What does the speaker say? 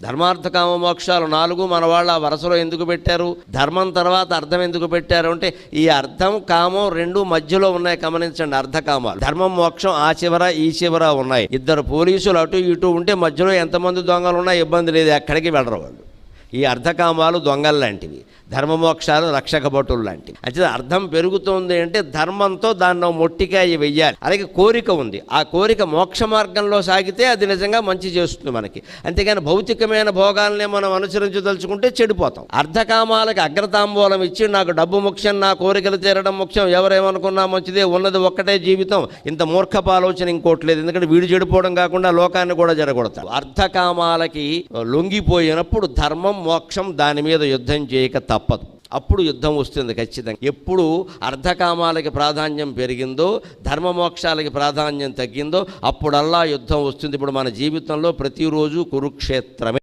ధర్మార్థ కామ మోక్షాలు 4 మన వాళ్ళు ఆ వరుసలో ఎందుకు పెట్టారు? ధర్మం తర్వాత అర్థం ఎందుకు పెట్టారు అంటే ఈ అర్థం కామం 2 మధ్యలో ఉన్నాయి. గమనించండి, అర్థకామాలు. ధర్మం మోక్షం ఆ చివర ఈ చివర ఉన్నాయి. 2 పోలీసులు అటు ఇటు ఉంటే మధ్యలో ఎంతమంది దొంగలు ఉన్నా ఇబ్బంది లేదు, ఎక్కడికి వెళ్ళరు వాళ్ళు. ఈ అర్థకామాలు దొంగలు లాంటివి, ధర్మమోక్షాలు రక్షక భటులు లాంటివి. అయితే అర్థం పెరుగుతుంది అంటే ధర్మంతో దాన్ని మొట్టికాయ వెయ్యాలి. అలాగే కోరిక ఉంది, ఆ కోరిక మోక్ష మార్గంలో సాగితే అది నిజంగా మంచి చేస్తుంది మనకి. అంతేగాని భౌతికమైన భోగాలనే మనం అనుసరించదలుచుకుంటే చెడిపోతాం. అర్థకామాలకి అగ్రతాంబూలం ఇచ్చి నాకు డబ్బు ముఖ్యం, నా కోరికలు తీరడం ముఖ్యం, ఎవరేమనుకున్నా మంచిదే, ఉన్నది ఒక్కటే జీవితం, ఇంత మూర్ఖపు ఆలోచన ఇంకోట్లేదు. ఎందుకంటే వీడు చెడిపోవడం కాకుండా లోకాన్ని కూడా జరగొడతాడు. అర్థకామాలకి లొంగిపోయినప్పుడు ధర్మం మోక్షం దాని మీద యుద్ధం చేయక తప్పదు. అప్పుడు యుద్ధం వస్తుంది ఖచ్చితంగా. ఎప్పుడు అర్ధకామాలకి ప్రాధాన్యం పెరిగిందో, ధర్మమోక్షాలకి ప్రాధాన్యం తగ్గిందో అప్పుడల్లా యుద్ధం వస్తుంది. ఇప్పుడు మన జీవితంలో ప్రతిరోజు కురుక్షేత్రమే.